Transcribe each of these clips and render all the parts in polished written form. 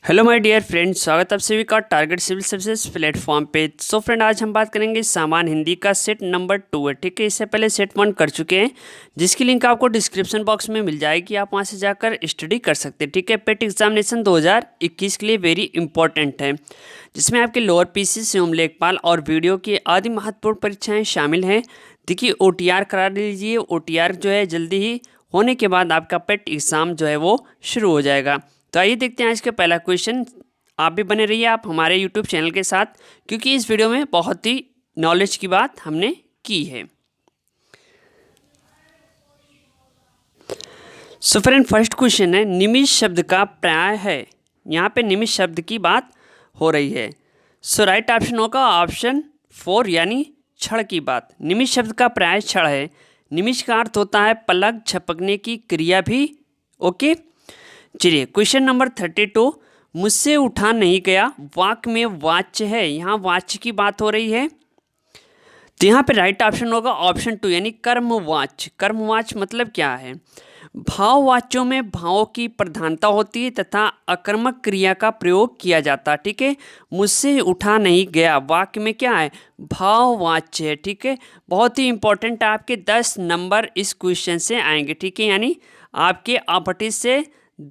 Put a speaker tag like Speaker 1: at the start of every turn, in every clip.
Speaker 1: Hello my dear friends, स्वागत आप सभी का टारगेट सिविल सर्विसेज प्लेटफॉर्म पे। सो फ्रेंड, आज हम बात करेंगे सामान्य हिंदी का सेट नंबर 2 है। ठीक है, इससे पहले सेट 1 कर चुके हैं, जिसकी लिंक आपको डिस्क्रिप्शन बॉक्स में मिल जाएगी। आप वहां से जाकर स्टडी कर सकते हैं। ठीक है, पेट एग्जामिनेशन 2021 के लिए वेरी इंपॉर्टेंट है, जिसमें आपके लोअर पीसी, शिवम लेखपाल और वीडियो की आदि महत्वपूर्ण परीक्षाएँ शामिल हैं। देखिए, OTR करा लीजिए। OTR जो है जल्दी ही होने के बाद आपका पेट एग्ज़ाम जो है वो शुरू हो जाएगा। तो आइए देखते हैं आज का पहला क्वेश्चन। आप भी बने रहिए आप हमारे यूट्यूब चैनल के साथ, क्योंकि इस वीडियो में बहुत ही नॉलेज की बात हमने की है। सो फ्रेंड, फर्स्ट क्वेश्चन है, निमिष शब्द का पर्याय है। यहाँ पे निमिष शब्द की बात हो रही है। सो राइट ऑप्शन होगा ऑप्शन 4 यानी क्षण की बात। निमिष शब्द का पर्याय क्षण है। निमिष का अर्थ होता है पलक झपकने की क्रिया भी। ओके, चलिए क्वेश्चन नंबर 32, मुझसे उठा नहीं गया, वाक्य में वाच्य है। यहाँ वाच्य की बात हो रही है, तो यहाँ पे राइट ऑप्शन होगा ऑप्शन 2 यानी कर्मवाच्य। कर्मवाच्य मतलब क्या है? भाववाच्यों में भावों की प्रधानता होती है तथा अकर्मक क्रिया का प्रयोग किया जाता है। ठीक है, मुझसे उठा नहीं गया वाक्य में क्या है? भाववाच्य है। ठीक है, बहुत ही इंपॉर्टेंट, आपके 10 नंबर इस क्वेश्चन से आएंगे। ठीक है, यानी आपके अपठित से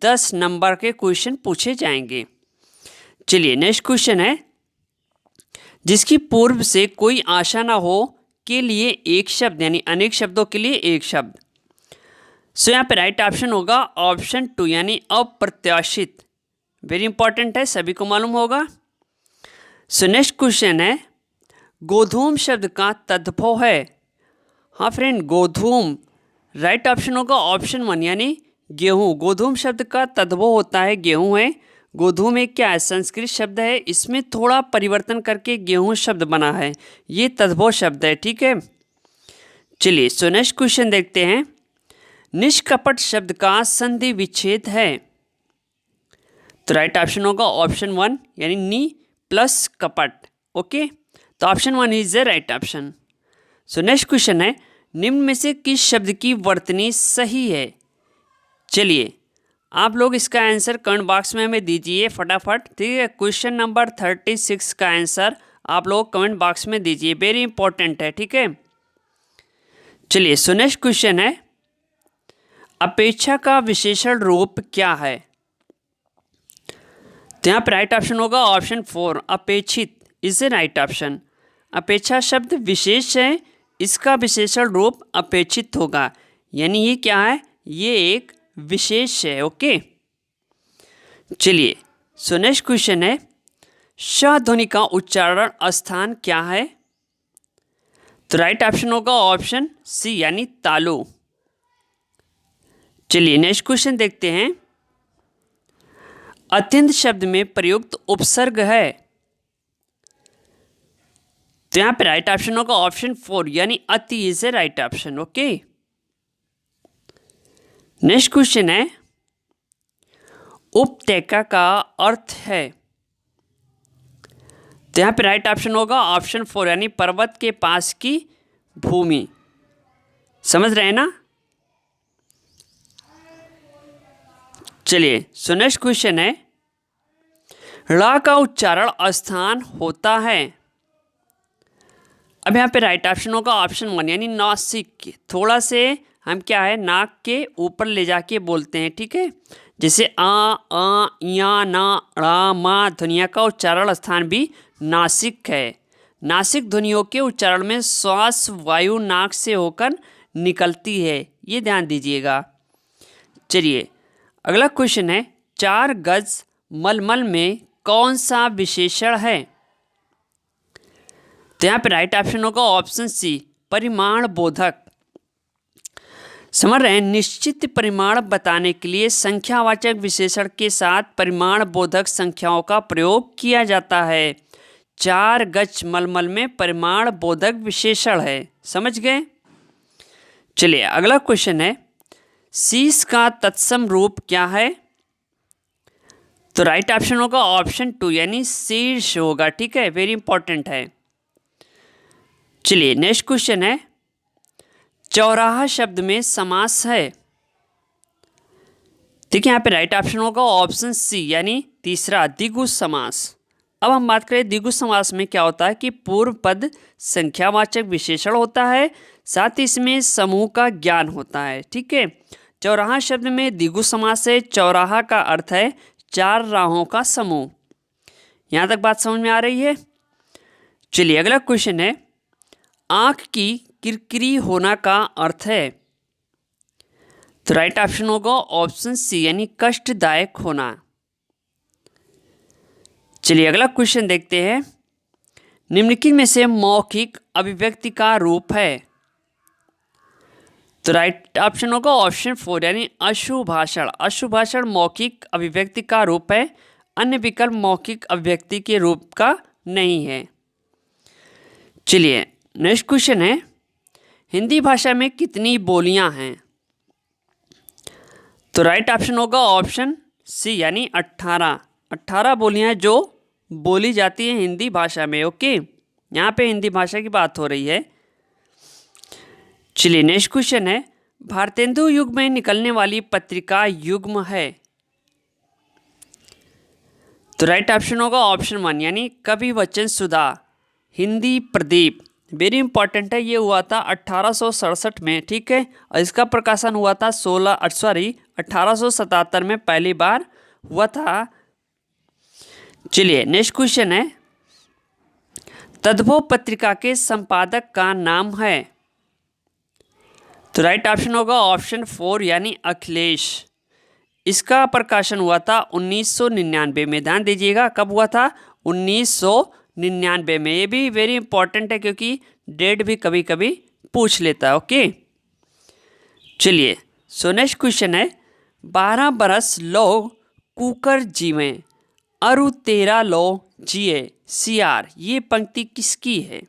Speaker 1: 10 नंबर के क्वेश्चन पूछे जाएंगे। चलिए नेक्स्ट क्वेश्चन है, जिसकी पूर्व से कोई आशा ना हो के लिए एक शब्द यानी अनेक शब्दों के लिए एक शब्द। सो यहाँ पे राइट ऑप्शन होगा ऑप्शन 2 यानी अप्रत्याशित। वेरी इंपॉर्टेंट है, सभी को मालूम होगा। सो नेक्स्ट क्वेश्चन है, गोधूम शब्द का तद्भव है। हाँ फ्रेंड, गोधूम राइट ऑप्शन होगा ऑप्शन 1 यानी गेहूँ। गोधूम शब्द का तद्भव होता है गेहूँ है। गोधूम एक क्या है? संस्कृत शब्द है, इसमें थोड़ा परिवर्तन करके गेहूँ शब्द बना है। ये तद्भव शब्द है। ठीक है, चलिए सो नेक्स्ट क्वेश्चन देखते हैं, निष्कपट शब्द का संधि विच्छेद है। तो राइट ऑप्शन होगा ऑप्शन 1 यानी नी प्लस कपट। ओके, तो option 1 is the right option. So next question है, निम्न में से किस शब्द की वर्तनी सही है? चलिए आप लोग इसका आंसर कमेंट बॉक्स में हमें दीजिए फटाफट। ठीक है, क्वेश्चन नंबर 36 का आंसर आप लोग कमेंट बॉक्स में दीजिए, वेरी इंपॉर्टेंट है। ठीक है, चलिए सो नेक्स्ट क्वेश्चन है, अपेक्षा का विशेषण रूप क्या है? तो यहाँ पर राइट ऑप्शन होगा ऑप्शन 4 अपेक्षित इज ए राइट ऑप्शन। अपेक्षा शब्द विशेष है, इसका विशेषण रूप अपेक्षित होगा, यानी ये क्या है? ये एक विशेष है। ओके, चलिए सो नेक्स्ट क्वेश्चन है, श ध्वनि का उच्चारण स्थान क्या है? तो राइट ऑप्शन होगा ऑप्शन सी यानी तालु। चलिए नेक्स्ट क्वेश्चन देखते हैं, अत्यंत शब्द में प्रयुक्त उपसर्ग है। तो यहाँ पे राइट ऑप्शन होगा ऑप्शन 4 यानी अति is a right option. Okay, next question है, उपत्यका का अर्थ है। तो यहाँ पे राइट ऑप्शन होगा ऑप्शन 4 यानी पर्वत के पास की भूमि। समझ रहे हैं ना? चलिए सो नेक्स्ट क्वेश्चन है, ळ का उच्चारण स्थान होता है। अब यहाँ पे राइट ऑप्शन होगा ऑप्शन 1 यानी नासिक। थोड़ा से हम क्या है, नाक के ऊपर ले जाके बोलते हैं। ठीक है, जैसे आ या ना ड़ा मा ध्वनिया का उच्चारण स्थान भी नासिक है। नासिक ध्वनियों के उच्चारण में श्वास वायु नाक से होकर निकलती है, ये ध्यान दीजिएगा। चलिए अगला क्वेश्चन है, 4 गज मलमल में कौन सा विशेषण है? तो यहाँ पे राइट ऑप्शन होगा ऑप्शन सी परिमाण बोधक। समझ रहे हैं, निश्चित परिमाण बताने के लिए संख्यावाचक विशेषण के साथ परिमाण बोधक संख्याओं का प्रयोग किया जाता है। 4 गज मलमल में परिमाण बोधक विशेषण है। समझ गए? चलिए अगला क्वेश्चन है, शीश का तत्सम रूप क्या है? तो राइट ऑप्शन होगा ऑप्शन 2 यानी शीर्ष होगा। ठीक है, वेरी इंपॉर्टेंट है। चलिए नेक्स्ट क्वेश्चन है, चौराहा शब्द में समास है। देखिए यहाँ पे राइट ऑप्शन होगा ऑप्शन सी यानी तीसरा, द्विगु समास। अब हम बात करें द्विगु समास में क्या होता है कि पूर्व पद संख्यावाचक विशेषण होता है, साथ ही इसमें समूह का ज्ञान होता है। ठीक है, चौराहा शब्द में द्विगु समास है। चौराहा का अर्थ है चार राहों का समूह। यहाँ तक बात समझ में आ रही है? चलिए अगला क्वेश्चन है, आंख की किरकिरी होना का अर्थ है। तो राइट ऑप्शन होगा ऑप्शन सी यानी कष्टदायक होना। चलिए अगला क्वेश्चन देखते हैं, निम्नलिखित में से मौखिक अभिव्यक्ति का रूप है। तो राइट ऑप्शन होगा ऑप्शन 4 यानी अशुभाषण। अशुभाषण मौखिक अभिव्यक्ति का रूप है, अन्य विकल्प मौखिक अभिव्यक्ति के रूप का नहीं है। चलिए नेक्स्ट क्वेश्चन है, हिंदी भाषा में कितनी बोलियां हैं। तो राइट ऑप्शन होगा ऑप्शन सी यानी 18 बोलियां जो बोली जाती हैं हिंदी भाषा में। ओके, यहाँ पे हिंदी भाषा की बात हो रही है। चलिए नेक्स्ट क्वेश्चन है, भारतेंदु युग में निकलने वाली पत्रिका युग्म है। तो राइट ऑप्शन होगा ऑप्शन 1 यानी कवि वचन सुधा। हिंदी प्रदीप वेरी इंपॉर्टेंट है, ये हुआ था 1867 में। ठीक है, और इसका प्रकाशन हुआ था 1877 में पहली बार हुआ था। चलिए नेक्स्ट क्वेश्चन है, तद्भव पत्रिका के संपादक का नाम है। तो राइट ऑप्शन होगा ऑप्शन 4 यानी अखिलेश। इसका प्रकाशन हुआ था 1999 में। ध्यान दीजिएगा कब हुआ था, 1999 में। ये भी वेरी इंपॉर्टेंट है क्योंकि डेट भी कभी कभी पूछ लेता है। ओके, चलिए सो नेक्स्ट क्वेश्चन है, 12 बरस लो कुकर जीवें अरु 13 लो जिए सियार, ये पंक्ति किसकी है।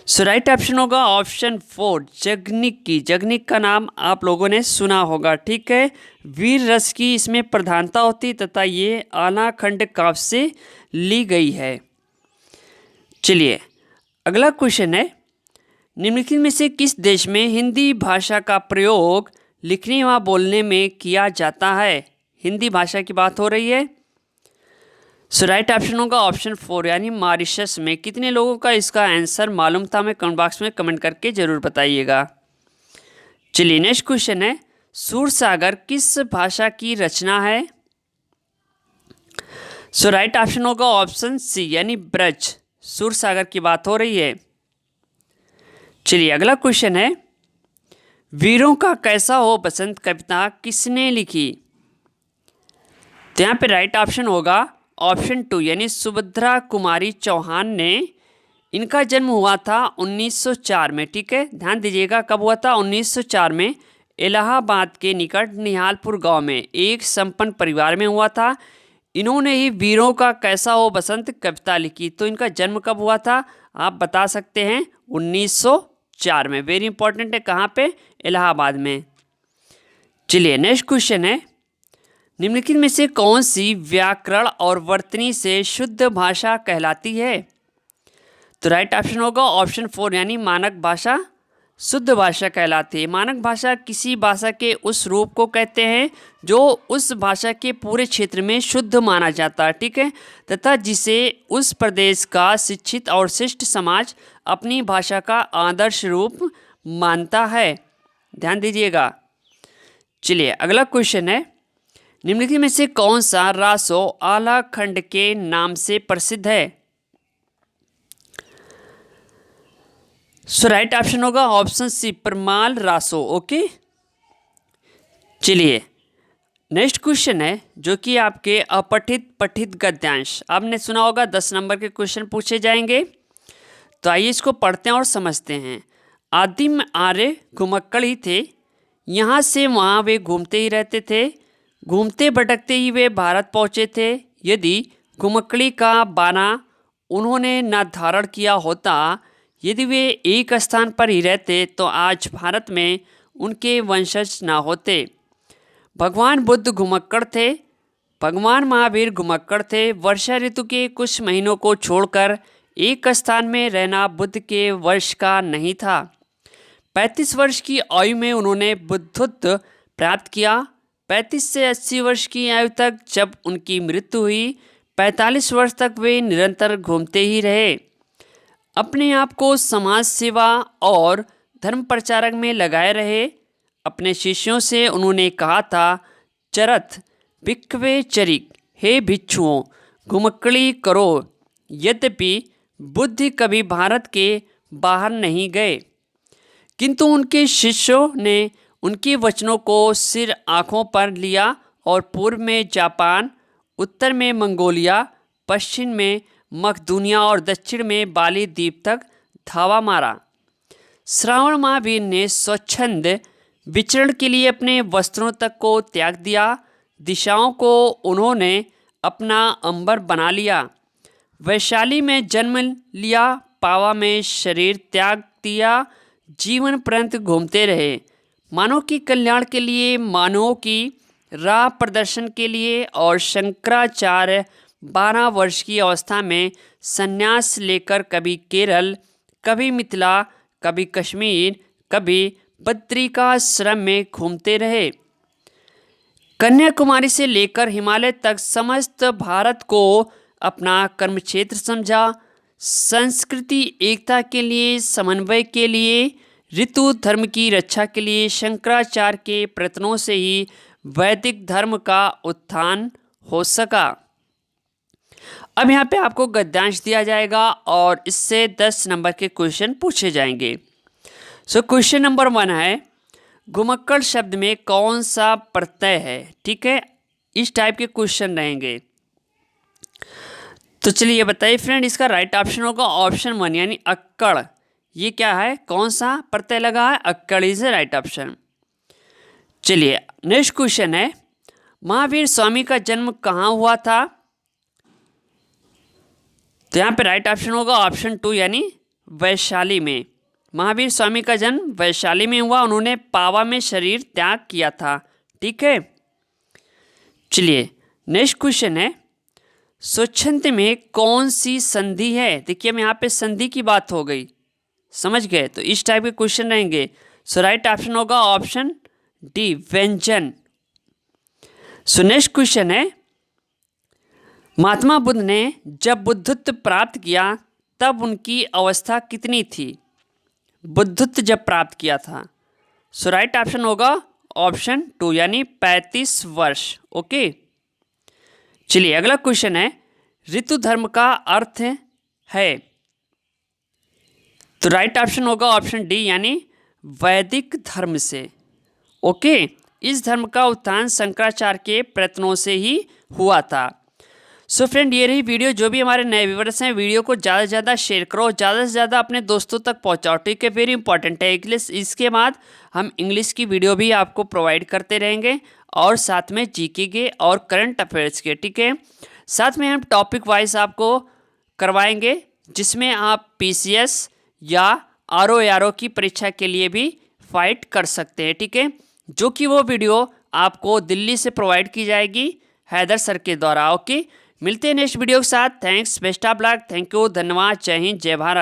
Speaker 1: सो राइट ऑप्शन होगा ऑप्शन 4 जगनिक की। जगनिक का नाम आप लोगों ने सुना होगा। ठीक है, वीर रस की इसमें प्रधानता होती तथा ये आनाखंड काव्य से ली गई है। चलिए अगला क्वेश्चन है, निम्नलिखित में से किस देश में हिंदी भाषा का प्रयोग लिखने व बोलने में किया जाता है। हिंदी भाषा की बात हो रही है। सो राइट ऑप्शन होगा ऑप्शन 4 यानी मॉरिशस में। कितने लोगों का इसका आंसर मालूम था, हमें कमेंट बॉक्स में कमेंट करके जरूर बताइएगा। चलिए नेक्स्ट क्वेश्चन है, सूरसागर किस भाषा की रचना है। सो राइट ऑप्शन होगा ऑप्शन सी यानी ब्रज। सूरसागर की बात हो रही है। चलिए अगला क्वेश्चन है, वीरों का कैसा हो बसंत कविता किसने लिखी। तो यहाँ पे राइट ऑप्शन होगा ऑप्शन 2 यानी सुभद्रा कुमारी चौहान ने। इनका जन्म हुआ था 1904 में। ठीक है, ध्यान दीजिएगा कब हुआ था, 1904 में इलाहाबाद के निकट निहालपुर गांव में एक संपन्न परिवार में हुआ था। इन्होंने ही वीरों का कैसा हो बसंत कविता लिखी। तो इनका जन्म कब हुआ था आप बता सकते हैं, 1904 में। वेरी इंपॉर्टेंट है, कहाँ पे, इलाहाबाद में। चलिए नेक्स्ट क्वेश्चन है, निम्नलिखित में से कौन सी व्याकरण और वर्तनी से शुद्ध भाषा कहलाती है। तो राइट ऑप्शन होगा ऑप्शन 4 यानी मानक भाषा शुद्ध भाषा कहलाती है। मानक भाषा किसी भाषा के उस रूप को कहते हैं जो उस भाषा के पूरे क्षेत्र में शुद्ध माना जाता है। ठीक है, तथा जिसे उस प्रदेश का शिक्षित और शिष्ट समाज अपनी भाषा का आदर्श रूप मानता है। ध्यान दीजिएगा। चलिए अगला क्वेश्चन है, निम्नलिखित में से कौन सा रासो आला खंड के नाम से प्रसिद्ध है। सो राइट ऑप्शन होगा option C Parmal Raso. Okay, चलिए नेक्स्ट क्वेश्चन है जो कि आपके अपठित पठित गद्यांश। आपने सुना होगा 10 नंबर के क्वेश्चन पूछे जाएंगे, तो आइए इसको पढ़ते हैं और समझते हैं। आदिम आर्य घुमक्कड़ ही थे, यहाँ से वहाँ वे घूमते ही रहते थे, घूमते भटकते ही वे भारत पहुँचे थे। यदि घुमक्कड़ी का बाना उन्होंने न धारण किया होता, यदि वे एक स्थान पर ही रहते तो आज भारत में उनके वंशज न होते। भगवान बुद्ध घुमक्कड़ थे, भगवान महावीर घुमक्कड़ थे। वर्षा ऋतु के कुछ महीनों को छोड़कर एक स्थान में रहना बुद्ध के वर्ष का नहीं था। 35 वर्ष की आयु में उन्होंने बुद्धत्व प्राप्त किया। 35 से 80 वर्ष की आयु तक। जब उनकी मृत्यु हुई 45 वर्ष तक वे निरंतर घूमते ही रहे। अपने आप को समाज सेवा और धर्म प्रचारक में लगाए रहे। अपने शिष्यों से उन्होंने कहा था, चरथ भिक्खवे चरिक, हे भिक्षुओं घुमक्कड़ी करो। यद्यपि बुद्ध कभी भारत के बाहर नहीं गए, किंतु उनके शिष्यों ने उनके वचनों को सिर आँखों पर लिया और पूर्व में जापान, उत्तर में मंगोलिया, पश्चिम में मकदूनिया और दक्षिण में बाली द्वीप तक धावा मारा। श्रावण महावीर ने स्वच्छंद विचरण के लिए अपने वस्त्रों तक को त्याग दिया। दिशाओं को उन्होंने अपना अंबर बना लिया। वैशाली में जन्म लिया, पावा में शरीर त्याग दिया। जीवन पर्यंत घूमते रहे, मानव के कल्याण के लिए, मानवों की राह प्रदर्शन के लिए। और शंकराचार्य 12 वर्ष की अवस्था में संन्यास लेकर कभी केरल, कभी मिथिला, कभी कश्मीर, कभी बद्रिकाश्रम में घूमते रहे। कन्याकुमारी से लेकर हिमालय तक समस्त भारत को अपना कर्मक्षेत्र समझा। संस्कृति एकता के लिए, समन्वय के लिए, ऋतु धर्म की रक्षा के लिए शंकराचार्य के प्रयत्नों से ही वैदिक धर्म का उत्थान हो सका। अब यहाँ पे आपको गद्यांश दिया जाएगा और इससे 10 नंबर के क्वेश्चन पूछे जाएंगे। सो क्वेश्चन नंबर 1 है, घुमक्कड़ शब्द में कौन सा प्रत्यय है? ठीक है, इस टाइप के क्वेश्चन रहेंगे। तो चलिए बताइए फ्रेंड, इसका राइट ऑप्शन होगा ऑप्शन 1 यानी अक्कड़। ये क्या है, कौन सा प्रत्यय लगा है? अक्कड़ इज राइट ऑप्शन। चलिए नेक्स्ट क्वेश्चन है, महावीर स्वामी का जन्म कहाँ हुआ था? तो यहाँ पे राइट ऑप्शन होगा ऑप्शन 2 यानी वैशाली में। महावीर स्वामी का जन्म वैशाली में हुआ। उन्होंने पावा में शरीर त्याग किया था। ठीक है, चलिए नेक्स्ट क्वेश्चन है, स्वच्छंद में कौन सी संधि है? देखिए हम यहाँ पे संधि की बात हो गई, समझ गए? तो इस टाइप के क्वेश्चन रहेंगे। सो राइट ऑप्शन होगा ऑप्शन डी व्यंजन। सो नेक्स्ट क्वेश्चन है, महात्मा बुद्ध ने जब बुद्धत्व प्राप्त किया तब उनकी अवस्था कितनी थी? बुद्धत्व जब प्राप्त किया था। सो राइट ऑप्शन होगा ऑप्शन 2 यानी 35 वर्ष। ओके, चलिए अगला क्वेश्चन है, ऋतु धर्म का अर्थ है? तो राइट ऑप्शन होगा ऑप्शन डी यानी वैदिक धर्म से। ओके, इस धर्म का उत्थान शंकराचार्य के प्रयत्नों से ही हुआ था। सो फ्रेंड, ये रही वीडियो। जो भी हमारे नए व्यूअर्स हैं, वीडियो को ज़्यादा से ज़्यादा शेयर करो, ज़्यादा से ज़्यादा अपने दोस्तों तक पहुंचाओ। ठीक है, वेरी इंपॉर्टेंट है इंग्लिश। इसके बाद हम इंग्लिश की वीडियो भी आपको प्रोवाइड करते रहेंगे और साथ में जीके के और करंट अफेयर्स के। ठीक है, साथ में हम टॉपिक वाइज आपको करवाएंगे, जिसमें आप PCS या RO की परीक्षा के लिए भी फाइट कर सकते हैं। ठीक है, जो कि वो वीडियो आपको दिल्ली से प्रोवाइड की जाएगी हैदर सर के द्वारा। ओके, मिलते हैं नेक्स्ट वीडियो के साथ। Thanks, best of luck, thank you, धन्यवाद, जय हिंद, जय भारत।